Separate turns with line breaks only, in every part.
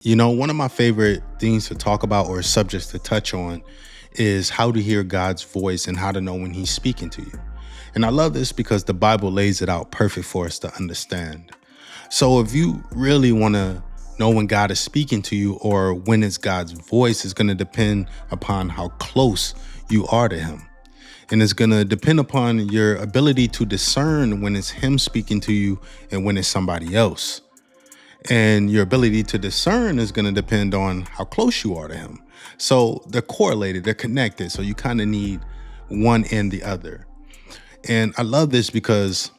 One of my favorite things to talk about or subjects to touch on is how to hear God's voice and how to know when He's speaking to you. And I love this because the Bible lays it out perfect for us to understand. So if you really want to know when God is speaking to you or when it's God's voice, is going to depend upon how close you are to Him. And it's going to depend upon your ability to discern when it's Him speaking to you and when it's somebody else. And your ability to discern is going to depend on how close you are to Him. So they're correlated, they're connected. So you kind of need one and the other. And I love this because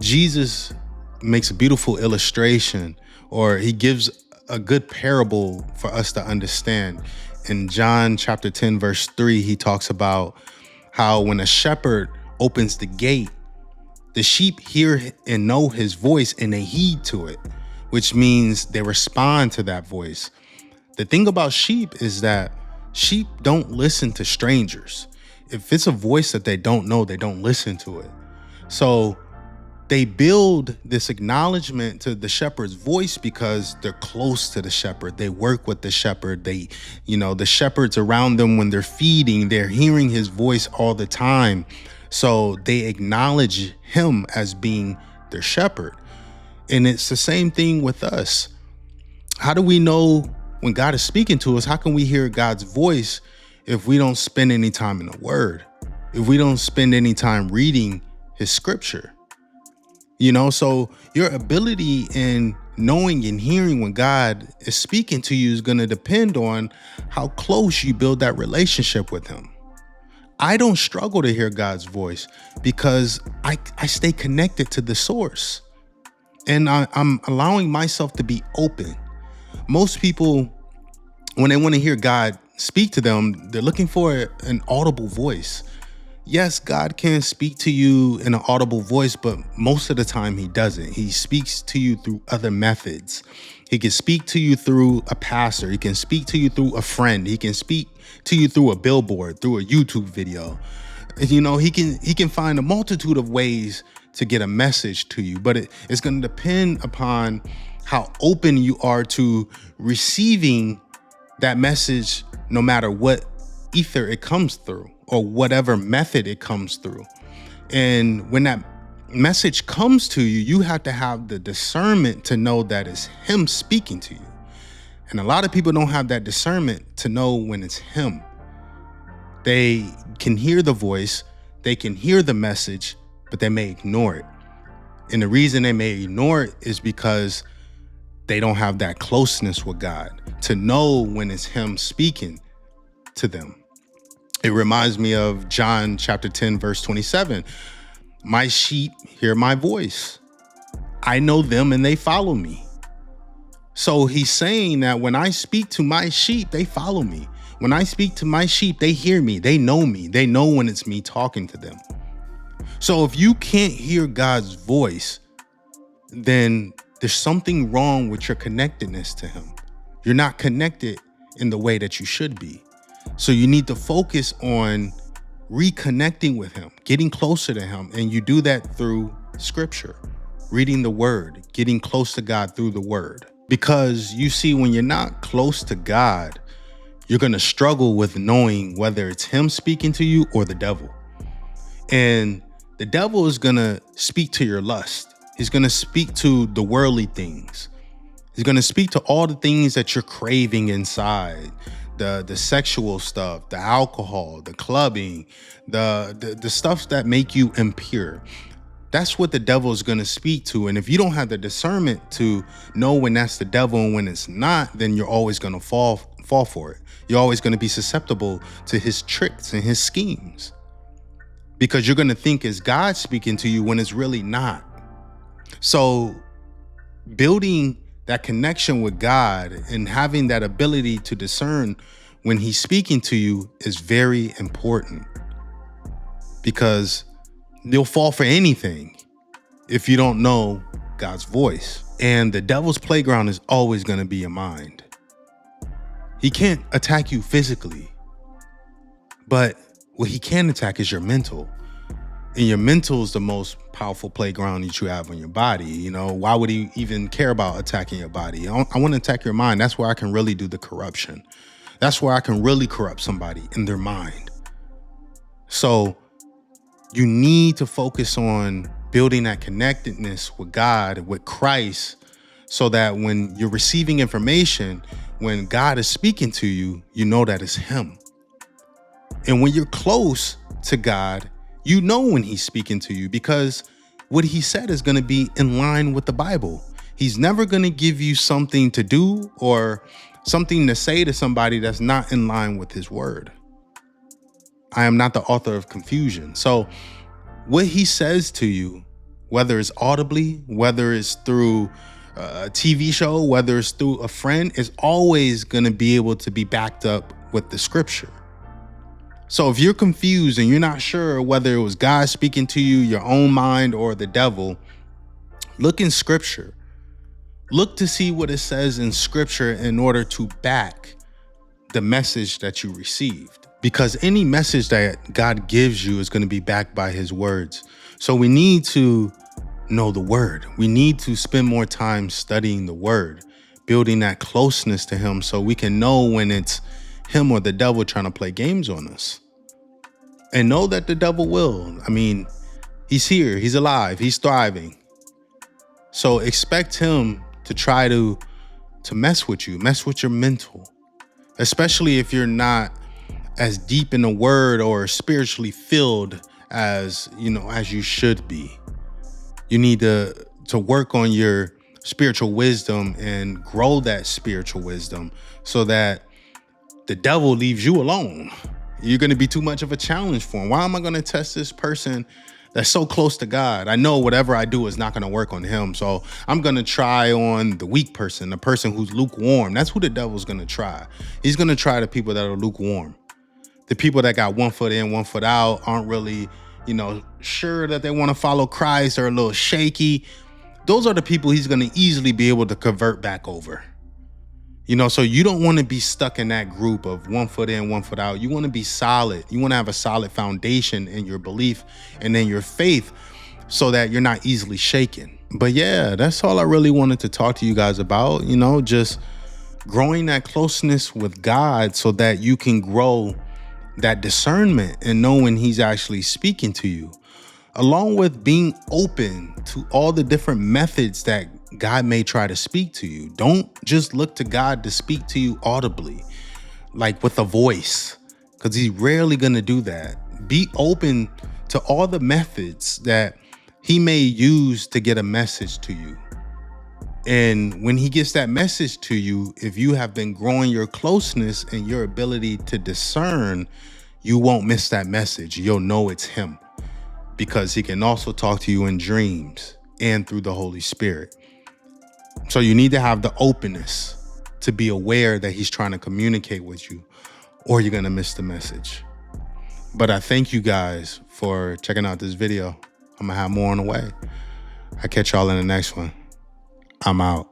Jesus makes a beautiful illustration, or He gives a good parable for us to understand. In John chapter 10, verse 3, He talks about how when a shepherd opens the gate, the sheep hear and know His voice and they heed to it, which means they respond to that voice. The thing about sheep is that sheep don't listen to strangers. If it's a voice that they don't know, they don't listen to it. So they build this acknowledgement to the shepherd's voice because they're close to the shepherd. They work with the shepherd. The shepherds around them when they're feeding, they're hearing His voice all the time. So they acknowledge Him as being their shepherd. And it's the same thing with us. How do we know when God is speaking to us? How can we hear God's voice if we don't spend any time in the Word? If we don't spend any time reading His scripture? So your ability in knowing and hearing when God is speaking to you is going to depend on how close you build that relationship with Him. I don't struggle to hear God's voice because I stay connected to the source. And I'm allowing myself to be open. Most people, when they want to hear God speak to them, they're looking for an audible voice. Yes, God can speak to you in an audible voice, but most of the time He doesn't. He speaks to you through other methods. He can speak to you through a pastor. He can speak to you through a friend. He can speak to you through a billboard, through a YouTube video. He can find a multitude of ways to get a message to you, but it's going to depend upon how open you are to receiving that message, no matter what ether it comes through or whatever method it comes through. And when that message comes to you, you have to have the discernment to know that it's Him speaking to you. And a lot of people don't have that discernment to know when it's Him. They can hear the voice, they can hear the message, but they may ignore it. And the reason they may ignore it is because they don't have that closeness with God to know when it's Him speaking to them. It reminds me of John chapter 10, verse 27. My sheep hear my voice. I know them and they follow me. So He's saying that when I speak to my sheep, they follow me. When I speak to my sheep, they hear me. They know me. They know when it's me talking to them. So if you can't hear God's voice, then there's something wrong with your connectedness to Him. You're not connected in the way that you should be. So you need to focus on reconnecting with Him, getting closer to Him. And you do that through scripture, reading the Word, getting close to God through the Word. Because you see, when you're not close to God, you're going to struggle with knowing whether it's Him speaking to you or the devil. And the devil is going to speak to your lust. He's going to speak to the worldly things. He's going to speak to all the things that you're craving inside. The sexual stuff, the alcohol, the clubbing, the stuff that make you impure. That's what the devil is going to speak to. And if you don't have the discernment to know when that's the devil and when it's not, then you're always going to fall for it. You're always going to be susceptible to his tricks and his schemes, because you're going to think it's God speaking to you when it's really not. So building that connection with God and having that ability to discern when He's speaking to you is very important, because you'll fall for anything if you don't know God's voice. And the devil's playground is always going to be your mind. He can't attack you physically, but what he can attack is your mental. And your mental is the most powerful playground that you have on your body. You know, why would he even care about attacking your body? I want to attack your mind. That's where I can really do the corruption. That's where I can really corrupt somebody in their mind. So you need to focus on building that connectedness with God, with Christ, so that when you're receiving information, when God is speaking to you, you know that it's him. And when you're close to God, you know when he's speaking to you, because what he said is going to be in line with the Bible. He's never going to give you something to do or something to say to somebody that's not in line with his word. I am not the author of confusion. So what he says to you, whether it's audibly, whether it's through a TV show, whether it's through a friend, is always going to be able to be backed up with the scripture. So if you're confused and you're not sure whether it was God speaking to you, your own mind, or the devil, look in scripture. Look to see what it says in scripture in order to back the message that you received. Because any message that God gives you is going to be backed by his words. So we need to know the word. We need to spend more time studying the word, building that closeness to him so we can know when it's him or the devil trying to play games on us. And know that the devil will. I mean, he's here, he's alive, he's thriving. So expect him to try to mess with you, mess with your mental, especially if you're not as deep in the word or spiritually filled as you should be. You need to work on your spiritual wisdom and grow that spiritual wisdom so that the devil leaves you alone. You're going to be too much of a challenge for him. Why am I going to test this person that's so close to God? I know whatever I do is not going to work on him. So I'm going to try on the weak person, the person who's lukewarm. That's who the devil's going to try. He's going to try the people that are lukewarm. The people that got 1 foot in, 1 foot out, aren't really, sure that they want to follow Christ, or a little shaky. Those are the people he's going to easily be able to convert back over. So you don't want to be stuck in that group of 1 foot in, 1 foot out. You want to be solid. You want to have a solid foundation in your belief and in your faith so that you're not easily shaken. But yeah, that's all I really wanted to talk to you guys about, just growing that closeness with God so that you can grow that discernment and know when he's actually speaking to you, along with being open to all the different methods that God may try to speak to you. Don't just look to God to speak to you audibly, like with a voice, because he's rarely going to do that. Be open to all the methods that he may use to get a message to you. And when he gets that message to you, if you have been growing your closeness and your ability to discern, you won't miss that message. You'll know it's him, because he can also talk to you in dreams and through the Holy Spirit. So you need to have the openness to be aware that he's trying to communicate with you, or you're going to miss the message. But I thank you guys for checking out this video. I'm going to have more on the way. I'll catch y'all in the next one. I'm out.